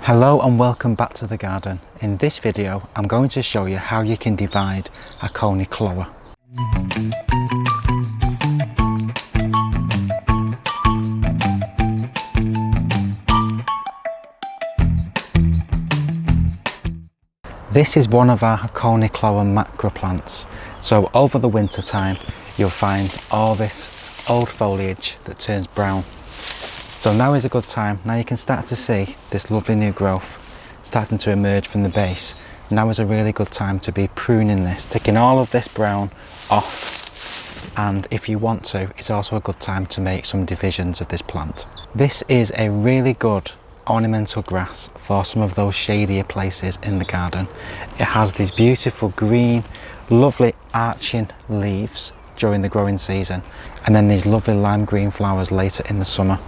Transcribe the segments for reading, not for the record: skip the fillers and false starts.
Hello and welcome back to the garden. In this video I'm going to show you how you can divide Hakonechloa. This is one of our Hakonechloa macra plants. So over the winter time you'll find all this old foliage that turns brown. So now is a good time. Now you can start to see this lovely new growth starting to emerge from the base. Now is a really good time to be pruning this, taking all of this brown off, and if you want to, it's also a good time to make some divisions of this plant. This is a really good ornamental grass for some of those shadier places in the garden. It has these beautiful green, lovely arching leaves during the growing season, and then these lovely lime green flowers later in the summer.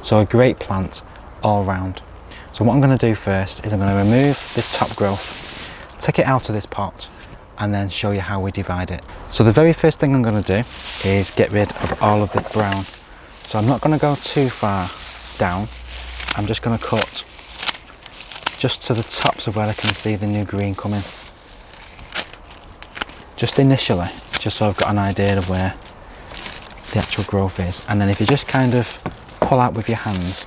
So a great plant all round. So what I'm going to do first is I'm going to remove this top growth, take it out of this pot, and then show you how we divide it. So the very first thing I'm going to do is get rid of all of this brown. So I'm not going to go too far down. I'm just going to cut just to the tops of where I can see the new green coming. Just initially, just so I've got an idea of where the actual growth is. And then if you just kind of pull out with your hands,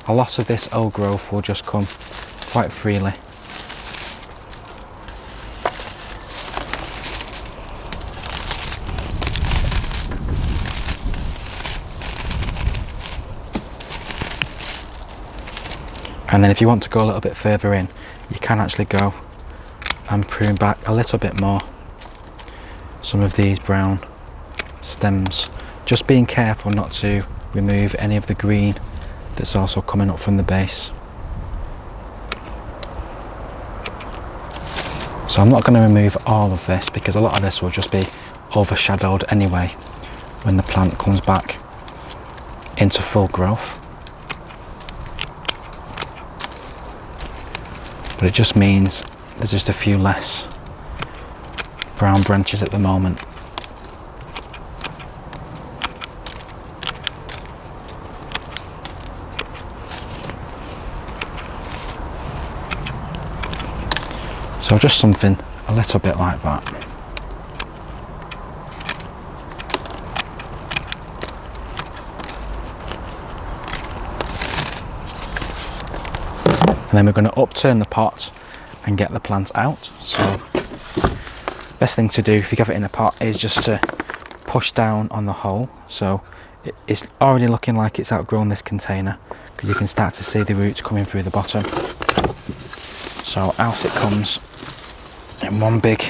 a lot of this old growth will just come quite freely. And then if you want to go a little bit further in, you can actually go and prune back a little bit more some of these brown stems, just being careful not to remove any of the green that's also coming up from the base. So I'm not going to remove all of this because a lot of this will just be overshadowed anyway when the plant comes back into full growth. But it just means there's just a few less brown branches at the moment. So just something a little bit like that. And then we're going to upturn the pot and get the plant out. So best thing to do if you have it in a pot is just to push down on the hole. So it's already looking like it's outgrown this container because you can start to see the roots coming through the bottom. So out it comes in one big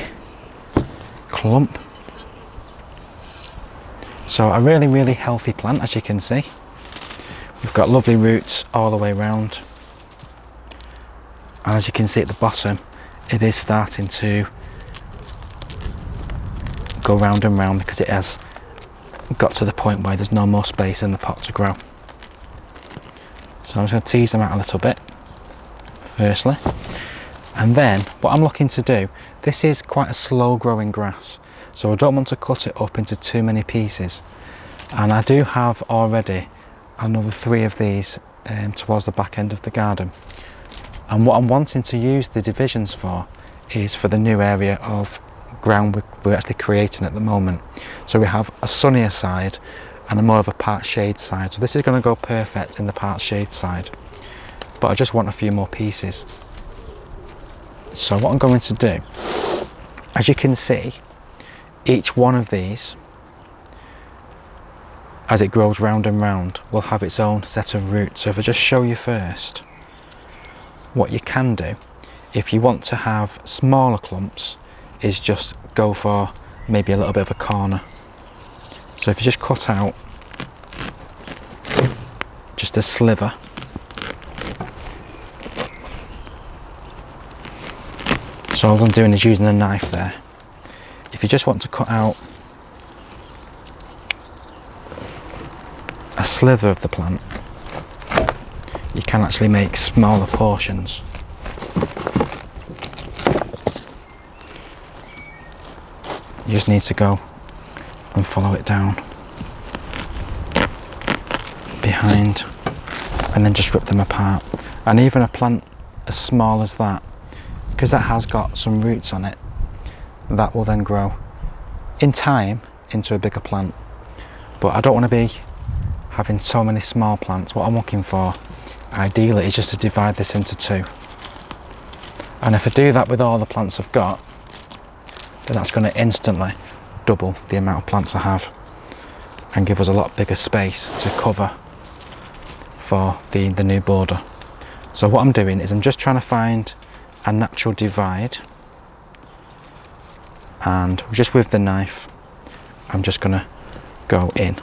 clump. So a really healthy plant, as you can see. We've got lovely roots all the way around, and as you can see at the bottom it is starting to go round and round because it has got to the point where there's no more space in the pot to grow. So I'm just going to tease them out a little bit firstly. And then what I'm looking to do, this is quite a slow growing grass, so I don't want to cut it up into too many pieces. And I do have already another 3 of these towards the back end of the garden. And what I'm wanting to use the divisions for is for the new area of ground we're actually creating at the moment. So we have a sunnier side and a more of a part shade side. So this is going to go perfect in the part shade side. But I just want a few more pieces. So what I'm going to do, as you can see, each one of these, as it grows round and round, will have its own set of roots. So if I just show you first, what you can do, if you want to have smaller clumps, is just go for maybe a little bit of a corner. So if you just cut out just a sliver, so all I'm doing is using a knife there. If you just want to cut out a slither of the plant, you can actually make smaller portions. You just need to go and follow it down behind and then just rip them apart. And even a plant as small as that, because that has got some roots on it, that will then grow in time into a bigger plant. But I don't want to be having so many small plants. What I'm looking for ideally is just to divide this into two, and if I do that with all the plants I've got, then that's going to instantly double the amount of plants I have and give us a lot bigger space to cover for the new border. So what I'm doing is I'm just trying to find a natural divide, and just with the knife I'm just going to go in.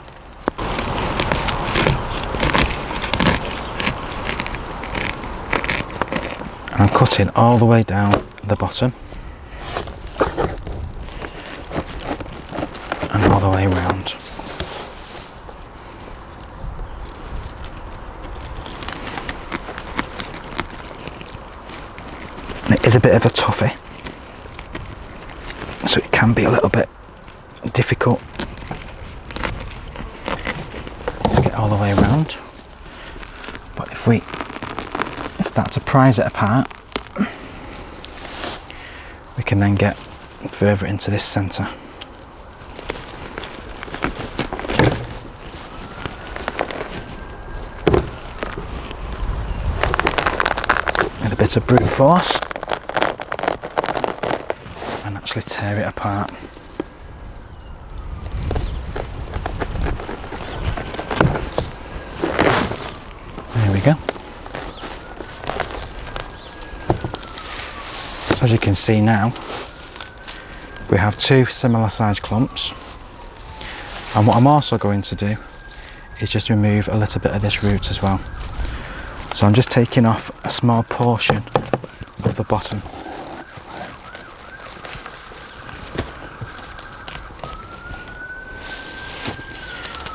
And I'm cutting all the way down the bottom and all the way around. And it is a bit of a toughie, so it can be a little bit difficult to get all the way around. But if we start to prise it apart, we can then get further into this centre. With a bit of brute force and actually tear it apart. There we go. So as you can see now, we have two similar sized clumps, and what I'm also going to do is just remove a little bit of this root as well. So I'm just taking off a small portion of the bottom.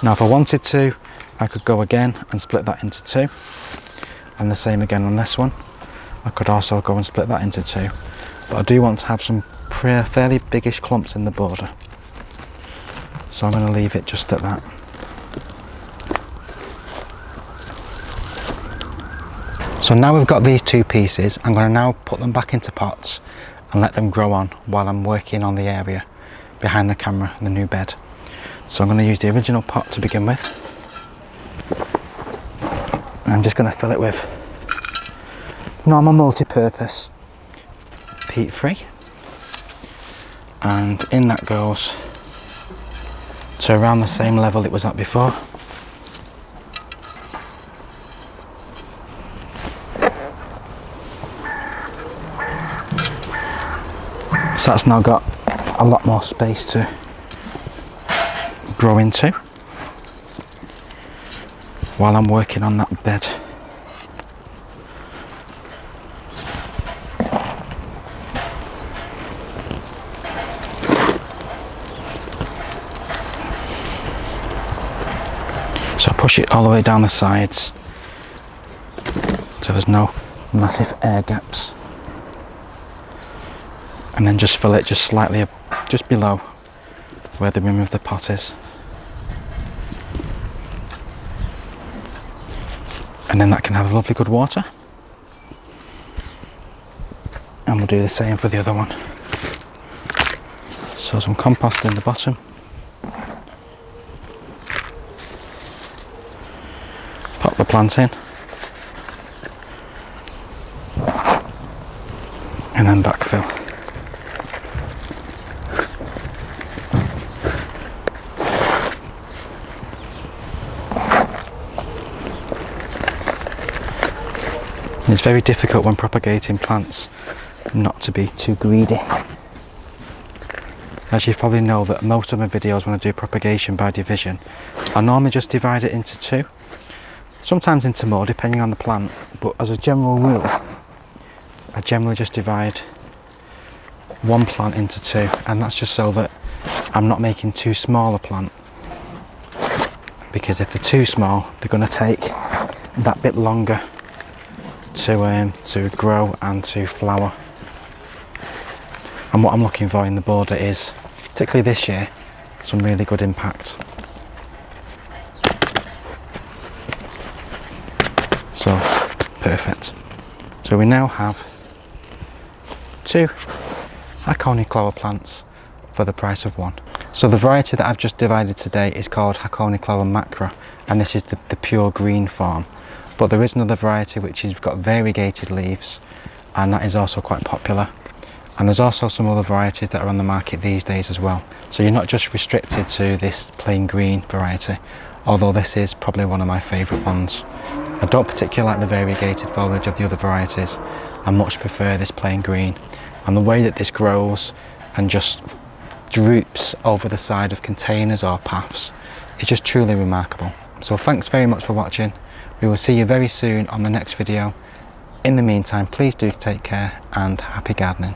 Now if I wanted to, I could go again and split that into two, and the same again on this one. I could also go and split that into two, but I do want to have some fairly biggish clumps in the border, so I'm going to leave it just at that. So now we've got these two pieces, I'm going to now put them back into pots and let them grow on while I'm working on the area behind the camera and the new bed. So I'm going to use the original pot to begin with, and I'm just going to fill it with normal multi-purpose peat free, and in that goes to around the same level it was at before. So that's now got a lot more space to grow into while I'm working on that bed. So push it all the way down the sides so there's no massive air gaps, and then just fill it just slightly just below where the rim of the pot is, and then that can have lovely good water, and we'll do the same for the other one. So some compost in the bottom, pop the plant in, and then backfill. It's very difficult when propagating plants not to be too greedy. As you probably know, that most of my videos when I do propagation by division, I normally just divide it into two, sometimes into more depending on the plant, but as a general rule I generally just divide one plant into two, and that's just so that I'm not making too small a plant, because if they're too small they're going to take that bit longer to grow and to flower. And what I'm looking for in the border is, particularly this year, some really good impact. So perfect. So So we now have 2 Hakonechloa plants for the price of 1. So the variety that I've just divided today is called Hakonechloa macra, and this is the pure green form. But there is another variety which has got variegated leaves, and that is also quite popular. And there's also some other varieties that are on the market these days as well. So you're not just restricted to this plain green variety, although this is probably one of my favourite ones. I don't particularly like the variegated foliage of the other varieties. I much prefer this plain green. And the way that this grows and just droops over the side of containers or paths is just truly remarkable. So thanks very much for watching. We will see you very soon on the next video. In the meantime, please do take care and happy gardening.